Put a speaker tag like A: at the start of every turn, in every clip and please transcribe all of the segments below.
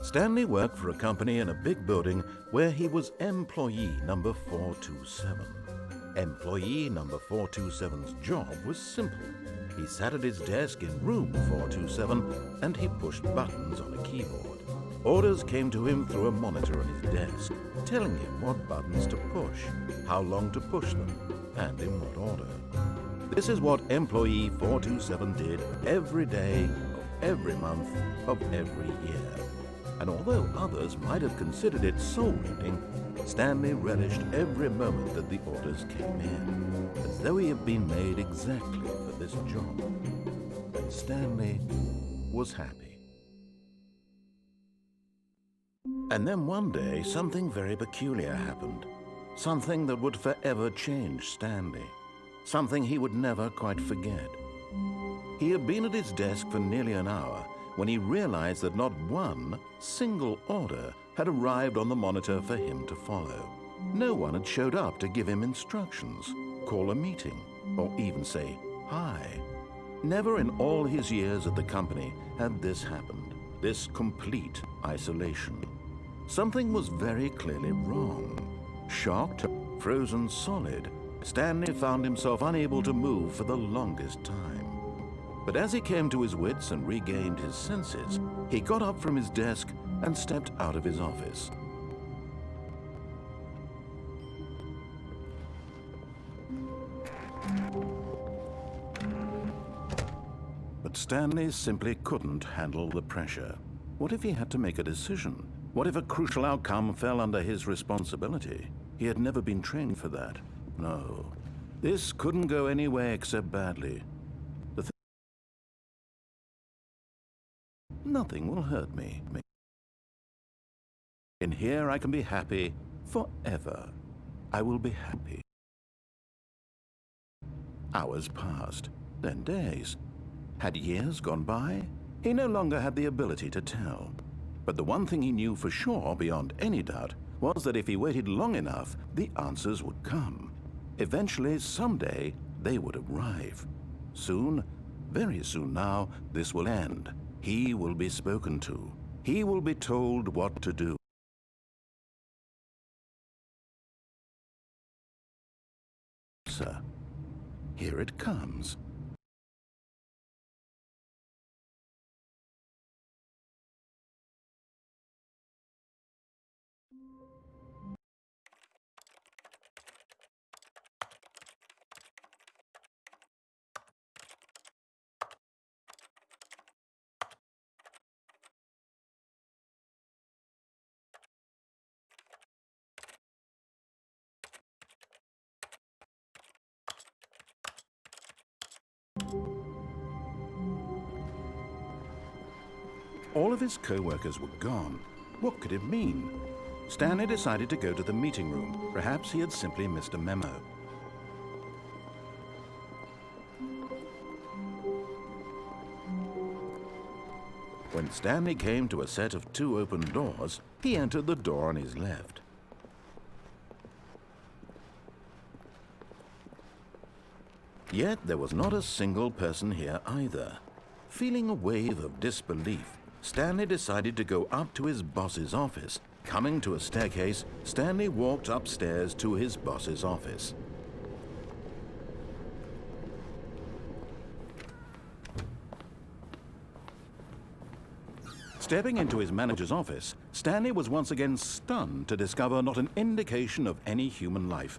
A: Stanley worked for a company in a big building where he was employee number 427. Employee number 427's job was simple. He sat at his desk in room 427 and he pushed buttons on a keyboard. Orders came to him through a monitor on his desk, telling him what buttons to push, how long to push them, and in what order. This is what employee 427 did every day of every month of every year. And although others might have considered it soul-eating, Stanley relished every moment that the orders came in, as though he had been made exactly for this job. And Stanley was happy. And then one day, something very peculiar happened. Something that would forever change Stanley. Something he would never quite forget. He had been at his desk for nearly an hour when he realized that not one single order had arrived on the monitor for him to follow. No one had showed up to give him instructions, call a meeting, or even say hi. Never in all his years at the company had this happened, this complete isolation. Something was very clearly wrong. Shocked, frozen solid, Stanley found himself unable to move for the longest time. But as he came to his wits and regained his senses, he got up from his desk and stepped out of his office. But Stanley simply couldn't handle the pressure. What if he had to make a decision? What if a crucial outcome fell under his responsibility? He had never been trained for that. No, this couldn't go any way except badly. Nothing will hurt me. In here I can be happy forever. I will be happy. Hours passed, then days. Had years gone by? He no longer had the ability to tell. But the one thing he knew for sure, beyond any doubt, was that if he waited long enough, the answers would come. Eventually, someday, they would arrive. Soon, very soon now, this will end. He will be spoken to. He will be told what to do. Sir, here it comes. All of his co-workers were gone. What could it mean? Stanley decided to go to the meeting room. Perhaps he had simply missed a memo. When Stanley came to a set of 2 open doors, he entered the door on his left. Yet there was not a single person here either. Feeling a wave of disbelief, Stanley decided to go up to his boss's office. Coming to a staircase, Stanley walked upstairs to his boss's office. Stepping into his manager's office, Stanley was once again stunned to discover not an indication of any human life.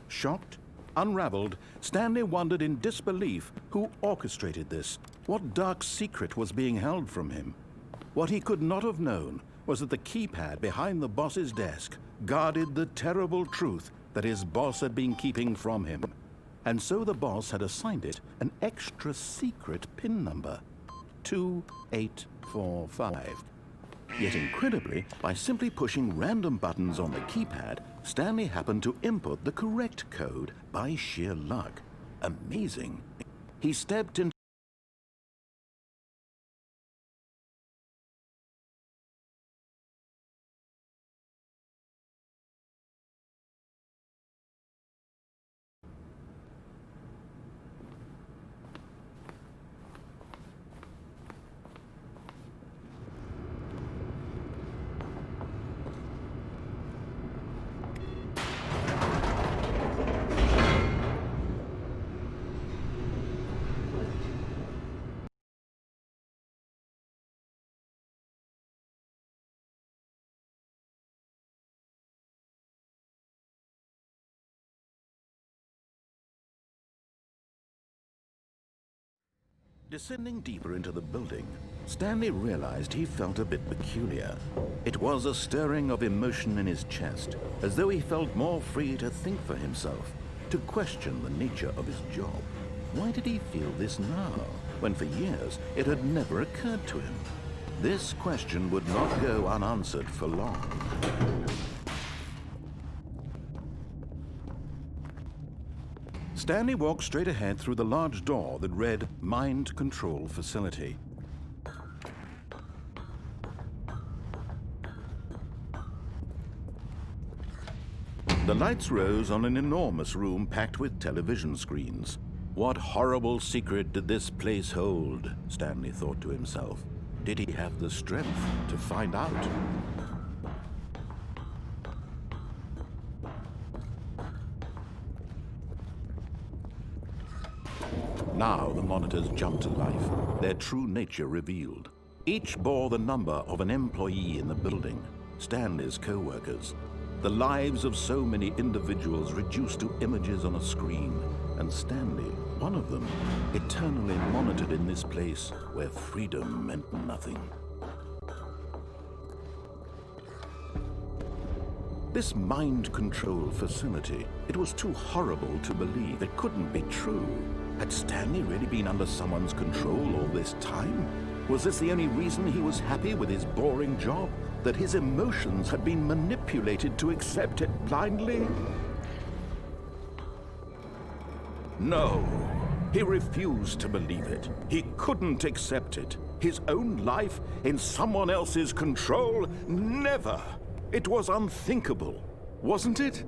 A: Shocked, unraveled, Stanley wondered in disbelief who orchestrated this. What dark secret was being held from him? What he could not have known was that the keypad behind the boss's desk guarded the terrible truth that his boss had been keeping from him. And so the boss had assigned it an extra secret PIN number, 2845. Yet incredibly, by simply pushing random buttons on the keypad, Stanley happened to input the correct code by sheer luck. Amazing. He stepped into Descending deeper into the building, Stanley realized he felt a bit peculiar. It was a stirring of emotion in his chest, as though he felt more free to think for himself, to question the nature of his job. Why did he feel this now, when for years it had never occurred to him? This question would not go unanswered for long. Stanley walked straight ahead through the large door that read Mind Control Facility. The lights rose on an enormous room packed with television screens. What horrible secret did this place hold? Stanley thought to himself. Did he have the strength to find out? Now the monitors jumped to life, their true nature revealed. Each bore the number of an employee in the building, Stanley's co-workers. The lives of so many individuals reduced to images on a screen, and Stanley, one of them, eternally monitored in this place where freedom meant nothing. This mind control facility, it was too horrible to believe. It couldn't be true. Had Stanley really been under someone's control all this time? Was this the only reason he was happy with his boring job? That his emotions had been manipulated to accept it blindly? No, he refused to believe it. He couldn't accept it. His own life in someone else's control? Never! It was unthinkable, wasn't it?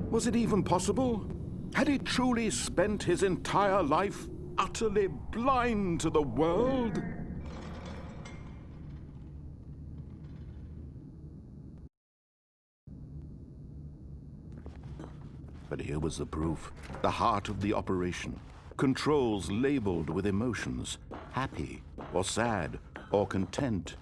A: Was it even possible? Had he truly spent his entire life utterly blind to the world? But here was the proof, the heart of the operation. Controls labeled with emotions, happy or sad or content,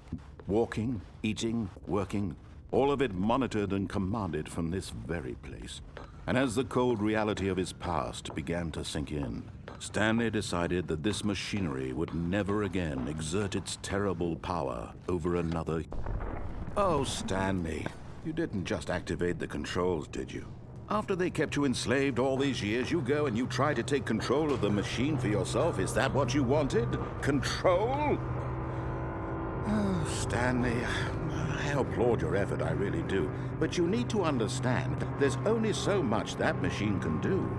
A: walking, eating, working, all of it monitored and commanded from this very place. And as the cold reality of his past began to sink in, Stanley decided that this machinery would never again exert its terrible power over another. Oh, Stanley, you didn't just activate the controls, did you? After they kept you enslaved all these years, you go and you try to take control of the machine for yourself. Is that what you wanted? Control? Oh, Stanley, I applaud your effort, I really do. But you need to understand, there's only so much that machine can do.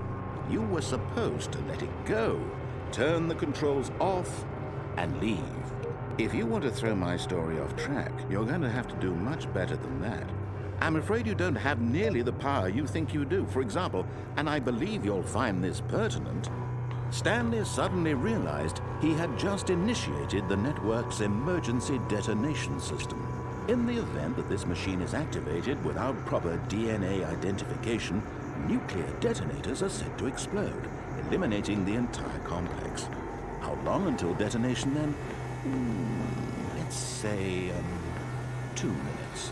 A: You were supposed to let it go, turn the controls off, and leave. If you want to throw my story off track, you're going to have to do much better than that. I'm afraid you don't have nearly the power you think you do. For example, and I believe you'll find this pertinent, Stanley suddenly realized he had just initiated the network's emergency detonation system. In the event that this machine is activated without proper DNA identification, nuclear detonators are said to explode, eliminating the entire complex. How long until detonation then? Let's say 2 minutes.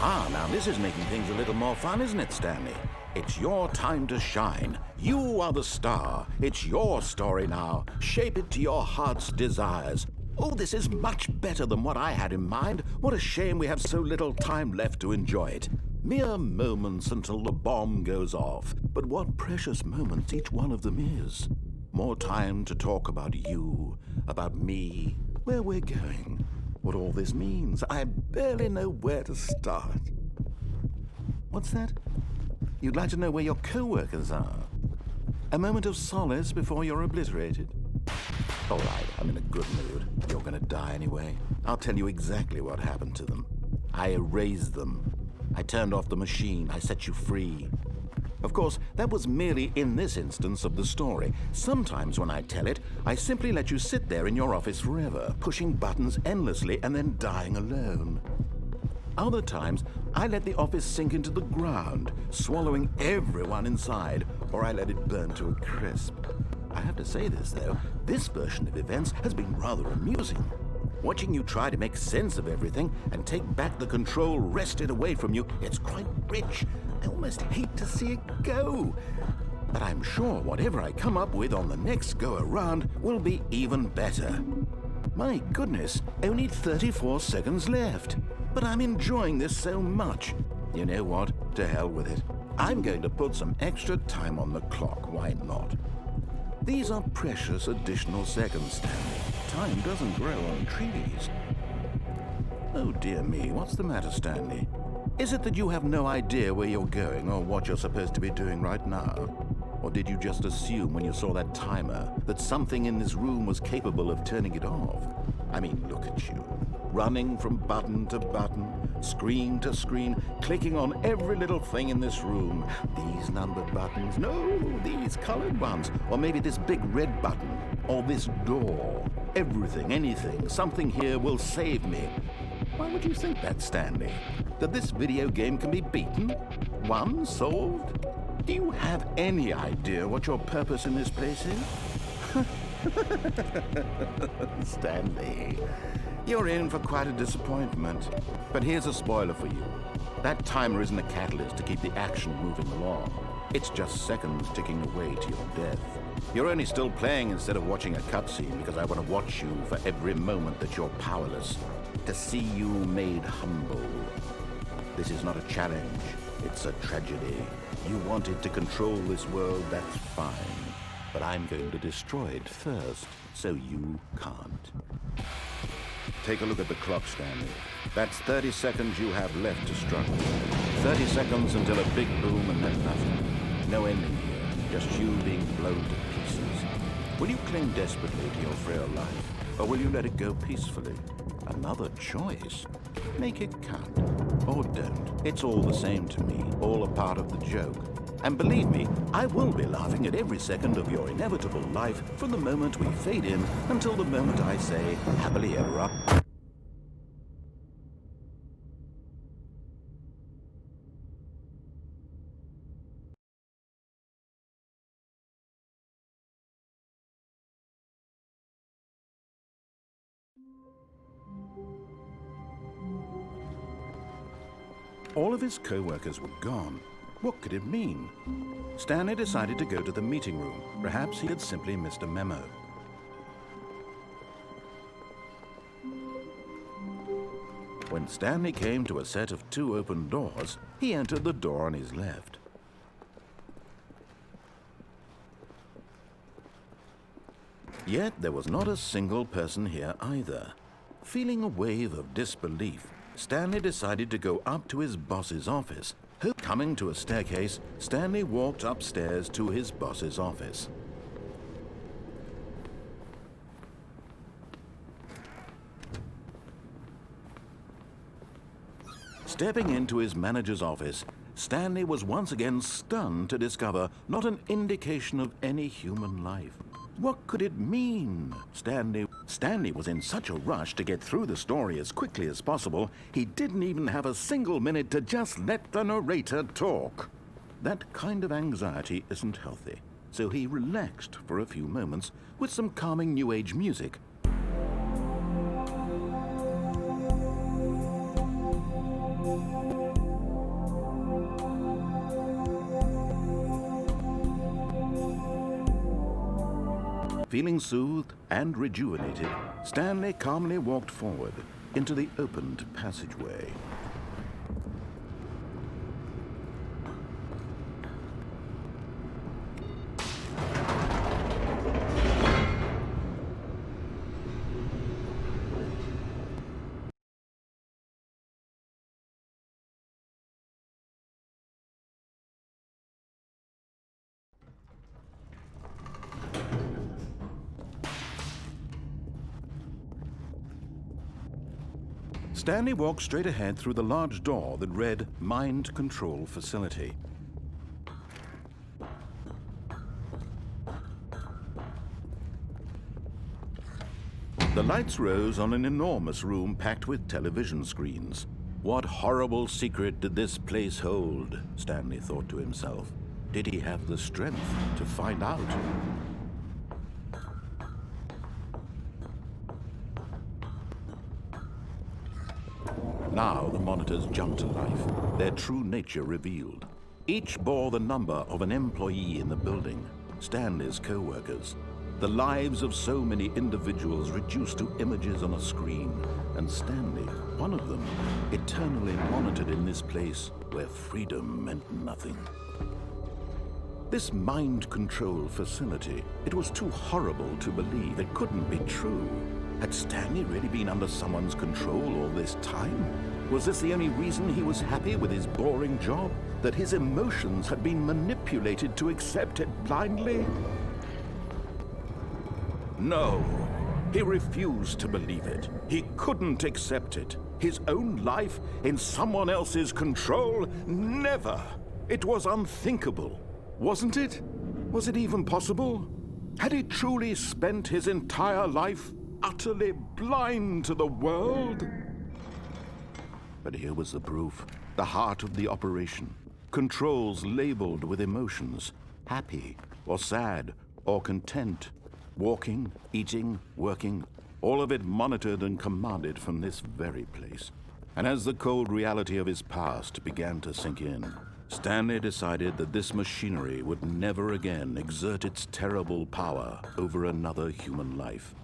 A: Now this is making things a little more fun, isn't it, Stanley? It's your time to shine. You are the star. It's your story now. Shape it to your heart's desires. Oh, this is much better than what I had in mind. What a shame we have so little time left to enjoy it. Mere moments until the bomb goes off. But what precious moments each one of them is. More time to talk about you, about me, where we're going, what all this means. I barely know where to start. What's that? You'd like to know where your co-workers are? A moment of solace before you're obliterated? All right, I'm in a good mood. You're gonna die anyway. I'll tell you exactly what happened to them. I erased them. I turned off the machine. I set you free. Of course, that was merely in this instance of the story. Sometimes when I tell it, I simply let you sit there in your office forever, pushing buttons endlessly and then dying alone. Other times, I let the office sink into the ground, swallowing everyone inside, or I let it burn to a crisp. I have to say this, though, this version of events has been rather amusing. Watching you try to make sense of everything and take back the control wrested away from you, it's quite rich. I almost hate to see it go. But I'm sure whatever I come up with on the next go-around will be even better. My goodness, only 34 seconds left. But I'm enjoying this so much. You know what? To hell with it. I'm going to put some extra time on the clock. Why not? These are precious additional seconds, Stanley. Time doesn't grow on trees. Oh dear me, what's the matter, Stanley? Is it that you have no idea where you're going or what you're supposed to be doing right now? Or did you just assume when you saw that timer that something in this room was capable of turning it off? I mean, look at you. Running from button to button, screen to screen, clicking on every little thing in this room. These numbered buttons, no, these colored ones. Or maybe this big red button, or this door. Everything, anything, something here will save me. Why would you think that, Stanley? That this video game can be beaten? Won? Solved? Do you have any idea what your purpose in this place is? Stanley, you're in for quite a disappointment. But here's a spoiler for you. That timer isn't a catalyst to keep the action moving along. It's just seconds ticking away to your death. You're only still playing instead of watching a cutscene because I want to watch you for every moment that you're powerless. To see you made humble. This is not a challenge. It's a tragedy. You wanted to control this world, that's fine. But I'm going to destroy it first, so you can't. Take a look at the clock, Stanley. That's 30 seconds you have left to struggle. 30 seconds until a big boom and then nothing. No ending here, just you being blown to pieces. Will you cling desperately to your frail life, or will you let it go peacefully? Another choice. Make it count. Or don't. It's all the same to me, all a part of the joke. And believe me, I will be laughing at every second of your inevitable life from the moment we fade in until the moment I say, happily ever after. All of his co-workers were gone. What could it mean? Stanley decided to go to the meeting room. Perhaps he had simply missed a memo. When Stanley came to a set of 2 open doors, he entered the door on his left. Yet there was not a single person here either. Feeling a wave of disbelief, Stanley decided to go up to his boss's office. Coming to a staircase, Stanley walked upstairs to his boss's office. Stepping into his manager's office, Stanley was once again stunned to discover not an indication of any human life. What could it mean? Stanley was in such a rush to get through the story as quickly as possible, he didn't even have a single minute to just let the narrator talk. That kind of anxiety isn't healthy, so he relaxed for a few moments with some calming New Age music. Feeling soothed and rejuvenated, Stanley calmly walked forward into the opened passageway. Stanley walked straight ahead through the large door that read Mind Control Facility. The lights rose on an enormous room packed with television screens. What horrible secret did this place hold? Stanley thought to himself. Did he have the strength to find out? Now the monitors jumped to life, their true nature revealed. Each bore the number of an employee in the building, Stanley's co-workers. The lives of so many individuals reduced to images on a screen, and Stanley, one of them, eternally monitored in this place where freedom meant nothing. This mind control facility, it was too horrible to believe. It couldn't be true. Had Stanley really been under someone's control all this time? Was this the only reason he was happy with his boring job? That his emotions had been manipulated to accept it blindly? No, he refused to believe it. He couldn't accept it. His own life in someone else's control? Never! It was unthinkable, wasn't it? Was it even possible? Had he truly spent his entire life utterly blind to the world? But here was the proof, the heart of the operation. Controls labeled with emotions, happy or sad or content. Walking, eating, working, all of it monitored and commanded from this very place. And as the cold reality of his past began to sink in, Stanley decided that this machinery would never again exert its terrible power over another human life.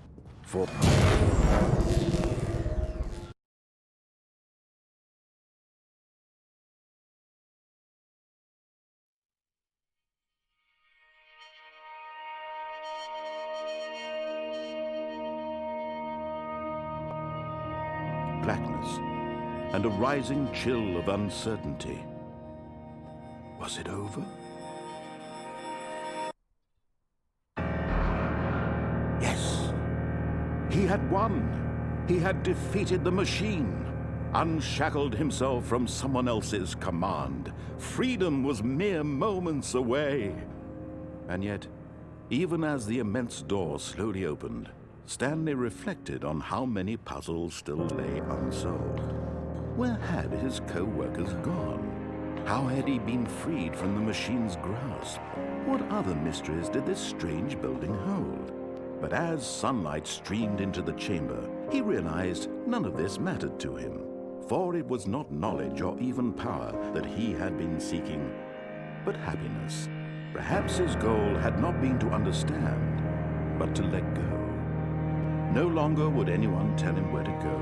A: For blackness and a rising chill of uncertainty. Was it over? Yes. He had won. He had defeated the machine, unshackled himself from someone else's command. Freedom was mere moments away. And yet, even as the immense door slowly opened, Stanley reflected on how many puzzles still lay unsolved. Where had his co-workers gone? How had he been freed from the machine's grasp? What other mysteries did this strange building hold? But as sunlight streamed into the chamber, he realized none of this mattered to him, for it was not knowledge or even power that he had been seeking, but happiness. Perhaps his goal had not been to understand, but to let go. No longer would anyone tell him where to go,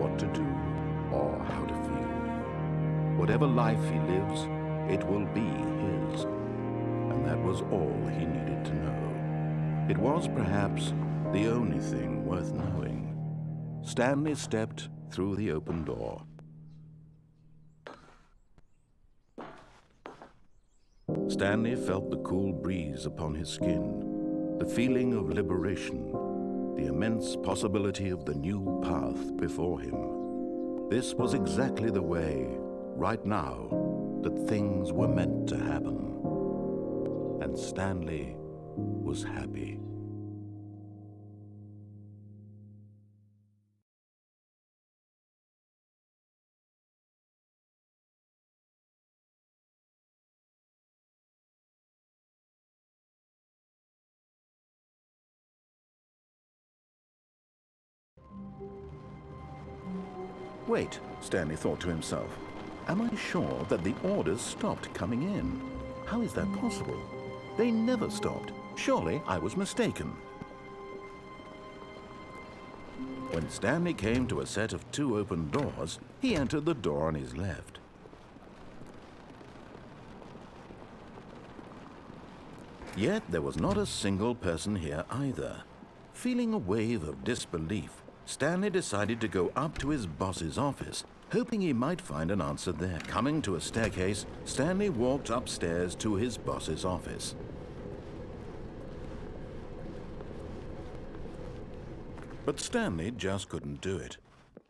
A: what to do, or how to feel. Whatever life he lives, it will be his. And that was all he needed to know. It was perhaps the only thing worth knowing. Stanley stepped through the open door. Stanley felt the cool breeze upon his skin, the feeling of liberation, the immense possibility of the new path before him. This was exactly the way, right now, that things were meant to happen. And Stanley was happy. Wait, Stanley thought to himself. Am I sure that the orders stopped coming in? How is that possible? They never stopped. Surely I was mistaken. When Stanley came to a set of 2 open doors, he entered the door on his left. Yet there was not a single person here either. Feeling a wave of disbelief, Stanley decided to go up to his boss's office, hoping he might find an answer there. Coming to a staircase, Stanley walked upstairs to his boss's office. But Stanley just couldn't do it.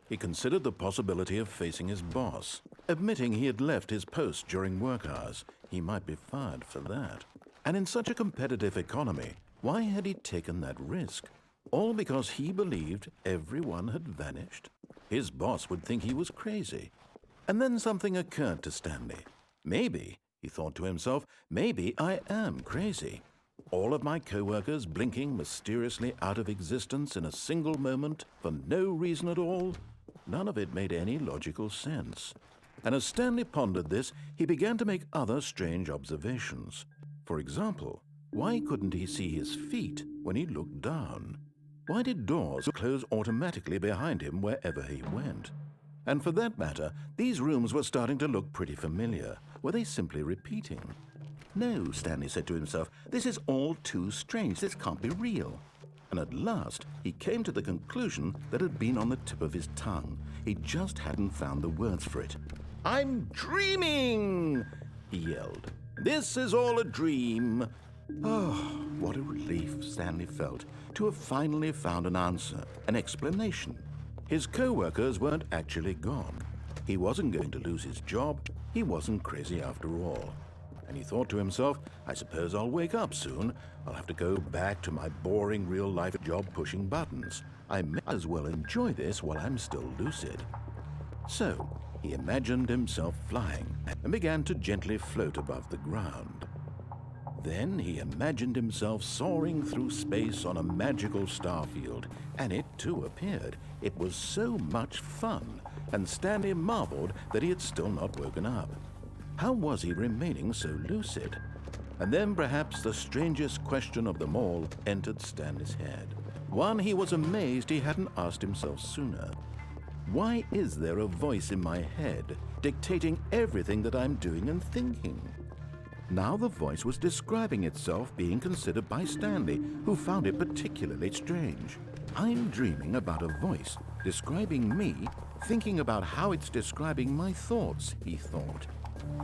A: He considered the possibility of facing his boss. Admitting he had left his post during work hours, he might be fired for that. And in such a competitive economy, why had he taken that risk? All because he believed everyone had vanished? His boss would think he was crazy. And then something occurred to Stanley. Maybe, he thought to himself, maybe I am crazy. All of my co-workers blinking mysteriously out of existence in a single moment for no reason at all? None of it made any logical sense. And as Stanley pondered this, he began to make other strange observations. For example, why couldn't he see his feet when he looked down? Why did doors close automatically behind him wherever he went? And for that matter, these rooms were starting to look pretty familiar. Were they simply repeating? No, Stanley said to himself, this is all too strange. This can't be real. And at last, he came to the conclusion that had been on the tip of his tongue. He just hadn't found the words for it. "I'm dreaming!" he yelled. "This is all a dream." Oh, what a relief Stanley felt to have finally found an answer, an explanation. His co-workers weren't actually gone. He wasn't going to lose his job. He wasn't crazy after all. And he thought to himself, I suppose I'll wake up soon. I'll have to go back to my boring real-life job pushing buttons. I may as well enjoy this while I'm still lucid. So, he imagined himself flying and began to gently float above the ground. Then he imagined himself soaring through space on a magical starfield, and it too appeared. It was so much fun, and Stanley marveled that he had still not woken up. How was he remaining so lucid? And then perhaps the strangest question of them all entered Stanley's head. One he was amazed he hadn't asked himself sooner. Why is there a voice in my head dictating everything that I'm doing and thinking? Now the voice was describing itself being considered by Stanley, who found it particularly strange. I'm dreaming about a voice describing me, thinking about how it's describing my thoughts, he thought.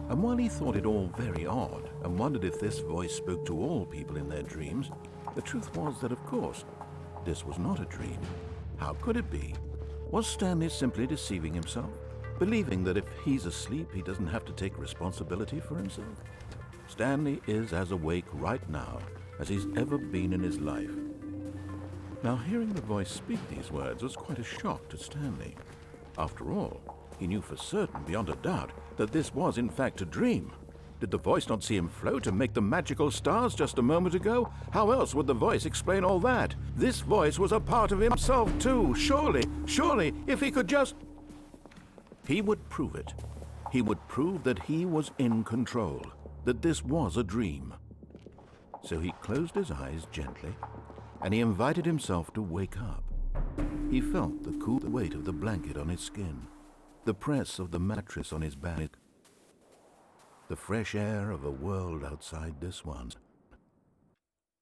A: And while he thought it all very odd and wondered if this voice spoke to all people in their dreams, the truth was that, of course, this was not a dream. How could it be? Was Stanley simply deceiving himself, believing that if he's asleep, he doesn't have to take responsibility for himself? Stanley is as awake right now as he's ever been in his life. Now, hearing the voice speak these words was quite a shock to Stanley. After all, he knew for certain, beyond a doubt, that this was in fact a dream. Did the voice not see him float and make the magical stars just a moment ago? How else would the voice explain all that? This voice was a part of himself too. Surely, if he could just... He would prove it. He would prove that he was in control, that this was a dream. So he closed his eyes gently, and he invited himself to wake up. He felt the cool weight of the blanket on his skin, the press of the mattress on his back, the fresh air of a world outside this one.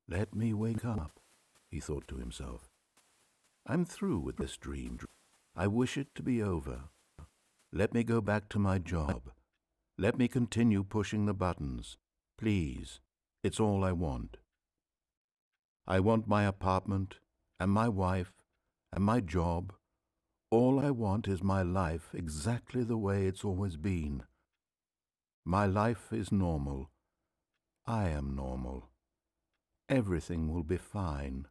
A: Let me wake up, he thought to himself. I'm through with this dream. I wish it to be over. Let me go back to my job. Let me continue pushing the buttons. Please, it's all I want. I want my apartment, and my wife, and my job. All I want is my life exactly the way it's always been. My life is normal. I am normal. Everything will be fine.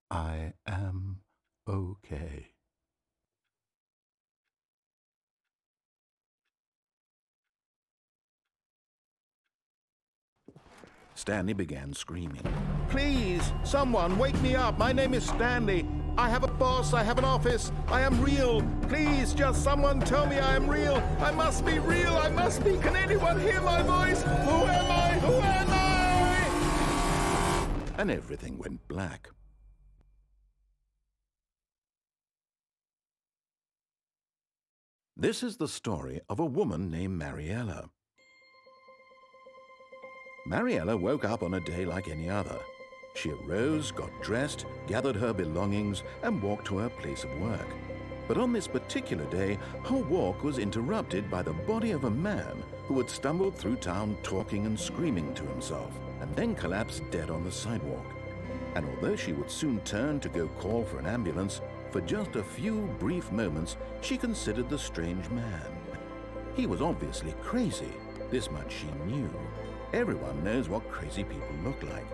A: I am okay. Stanley began screaming. Please, someone, wake me up. My name is Stanley. I have a boss. I have an office. I am real. Please, just someone tell me I am real. I must be real. I must be. Can anyone hear my voice? Who am I? Who am I? And everything went black. This is the story of a woman named Mariella. Mariella woke up on a day like any other. She arose, got dressed, gathered her belongings, and walked to her place of work. But on this particular day, her walk was interrupted by the body of a man who had stumbled through town talking and screaming to himself, and then collapsed dead on the sidewalk. And although she would soon turn to go call for an ambulance, for just a few brief moments she considered the strange man. He was obviously crazy, this much she knew. Everyone knows what crazy people look like.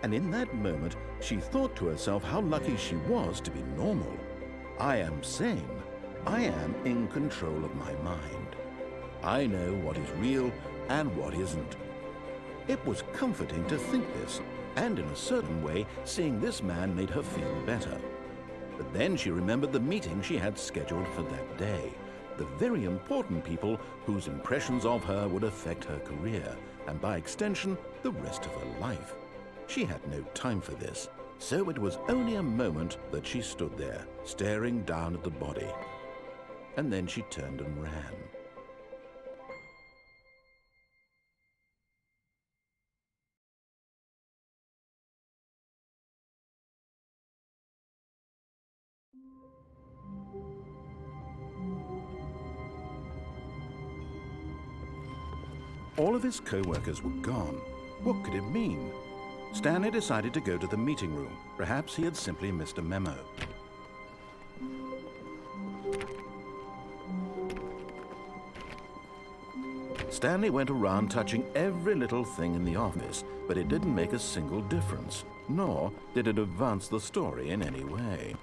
A: And in that moment, she thought to herself how lucky she was to be normal. I am sane. I am in control of my mind. I know what is real and what isn't. It was comforting to think this, and in a certain way, seeing this man made her feel better. But then she remembered the meeting she had scheduled for that day, the very important people whose impressions of her would affect her career, and by extension, the rest of her life. She had no time for this, so it was only a moment that she stood there, staring down at the body. And then she turned and ran. All of his co-workers were gone. What could it mean? Stanley decided to go to the meeting room. Perhaps he had simply missed a memo. Stanley went around touching every little thing in the office, but it didn't make a single difference, nor did it advance the story in any way.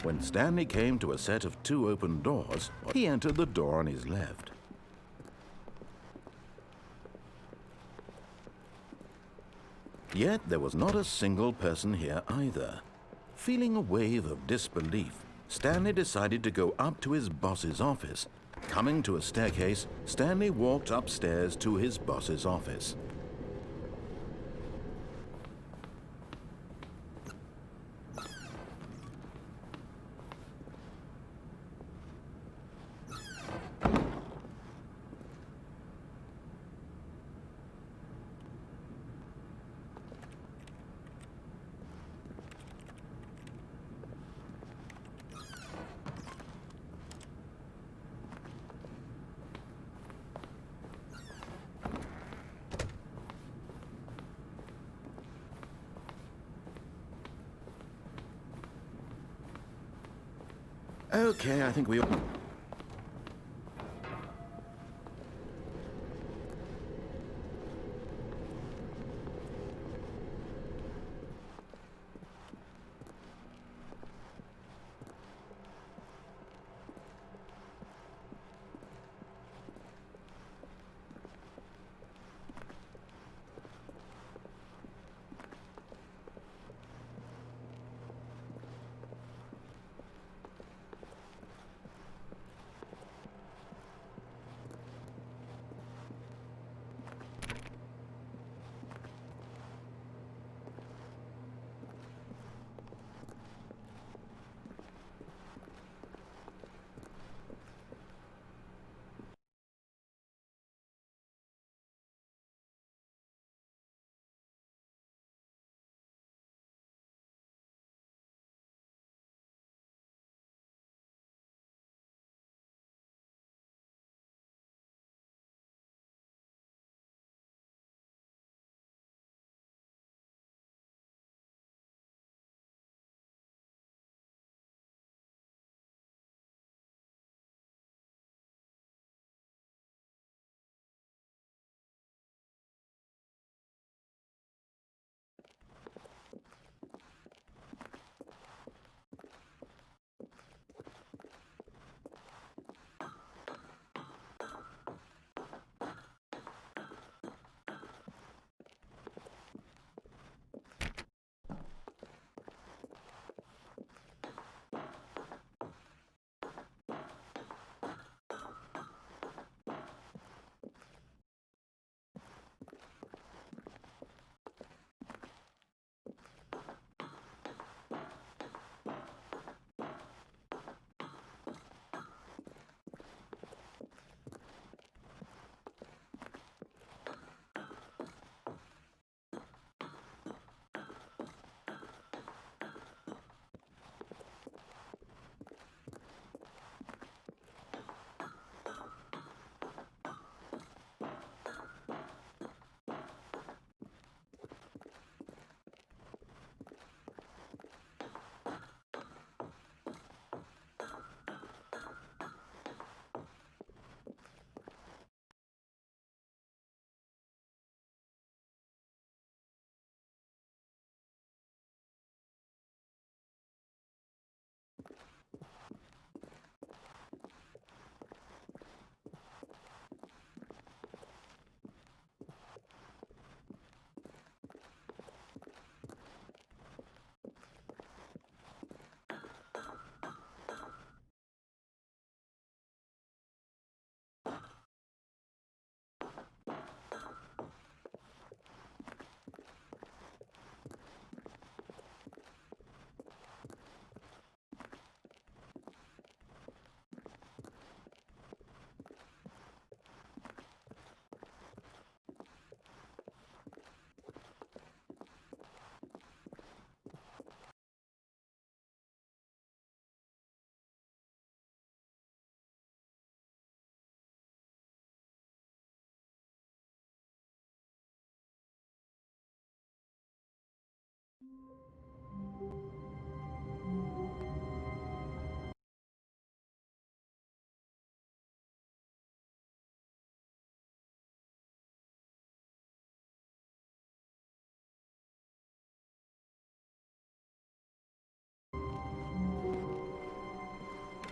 A: When Stanley came to a set of 2 open doors, he entered the door on his left. Yet there was not a single person here either. Feeling a wave of disbelief, Stanley decided to go up to his boss's office. Coming to a staircase, Stanley walked upstairs to his boss's office. Okay, I think we all...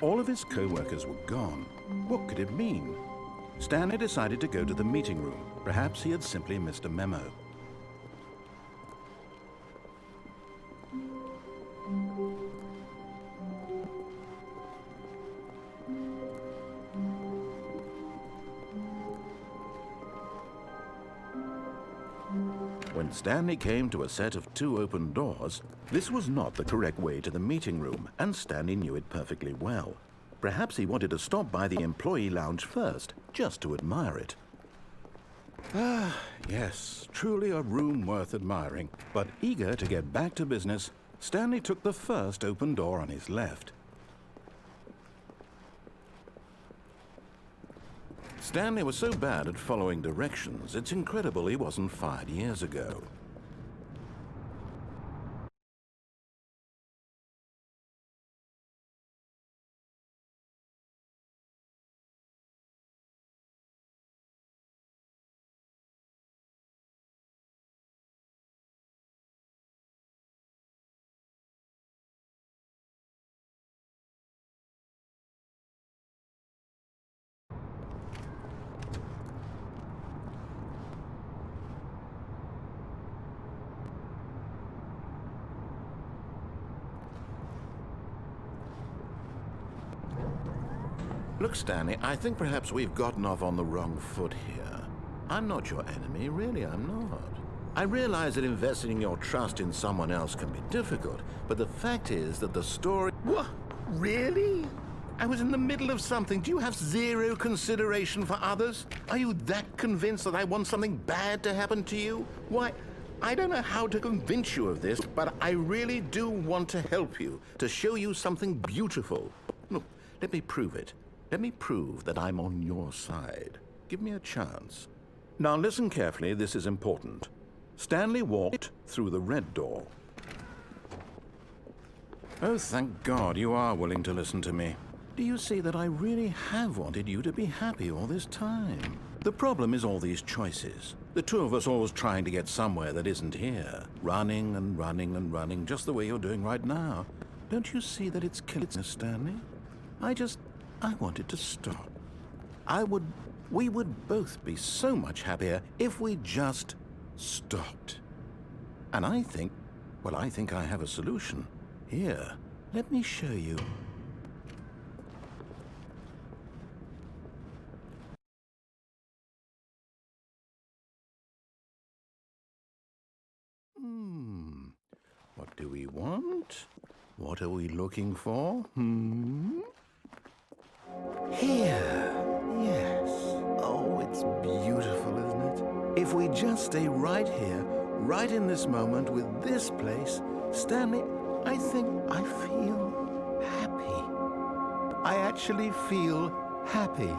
A: All of his co-workers were gone. What could it mean? Stanley decided to go to the meeting room. Perhaps he had simply missed a memo. When Stanley came to a set of 2 open doors, this was not the correct way to the meeting room, and Stanley knew it perfectly well. Perhaps he wanted to stop by the employee lounge first, just to admire it. Ah, yes, truly a room worth admiring. But eager to get back to business, Stanley took the first open door on his left. Stanley was so bad at following directions, it's incredible he wasn't fired years ago. Look, Stanley, I think perhaps we've gotten off on the wrong foot here. I'm not your enemy, really, I'm not. I realize that investing your trust in someone else can be difficult, but the fact is that the story... What? Really? I was in the middle of something. Do you have zero consideration for others? Are you that convinced that I want something bad to happen to you? Why, I don't know how to convince you of this, but I really do want to help you, to show you something beautiful. Look, let me prove it. Let me prove that I'm on your side. Give me a chance. Now listen carefully, this is important. Stanley walked through the red door. Oh, thank God you are willing to listen to me. Do you see that I really have wanted you to be happy all this time? The problem is all these choices. The two of us always trying to get somewhere that isn't here. Running and running and running, just the way you're doing right now. Don't you see that it's killing us, Stanley? I wanted to stop. We would both be so much happier if we just stopped. And I think I have a solution. Here, let me show you. What do we want? What are we looking for? Here. Yes. Oh, it's beautiful, isn't it? If we just stay right here, right in this moment with this place, Stanley, I think I feel happy. I actually feel happy.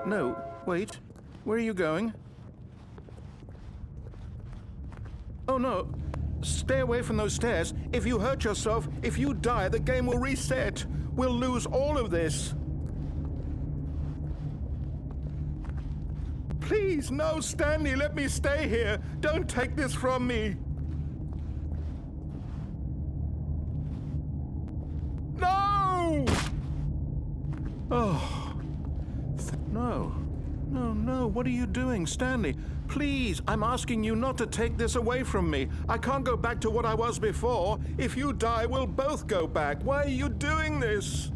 A: No, wait. Where are you going? Oh, no. Stay away from those stairs. If you hurt yourself, if you die, the game will reset. We'll lose all of this. Please, no, Stanley, let me stay here. Don't take this from me. No! Oh. No, what are you doing, Stanley? Please, I'm asking you not to take this away from me. I can't go back to what I was before. If you die, we'll both go back. Why are you doing this?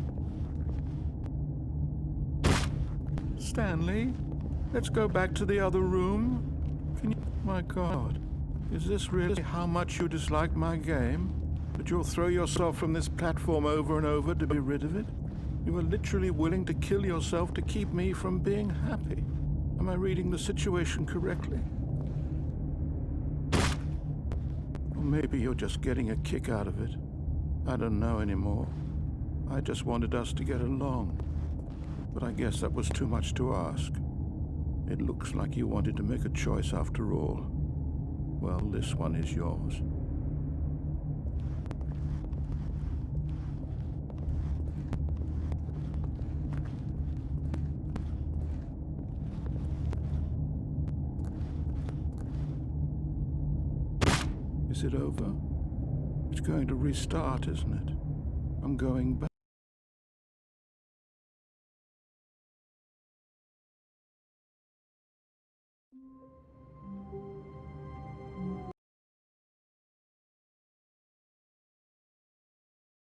A: Stanley, let's go back to the other room. Can you... My God. Is this really how much you dislike my game? That you'll throw yourself from this platform over and over to be rid of it? You are literally willing to kill yourself to keep me from being happy. Am I reading the situation correctly? Or maybe you're just getting a kick out of it. I don't know anymore. I just wanted us to get along. But I guess that was too much to ask. It looks like you wanted to make a choice after all. Well, this one is yours. Is it over? It's going to restart, isn't it? I'm going back.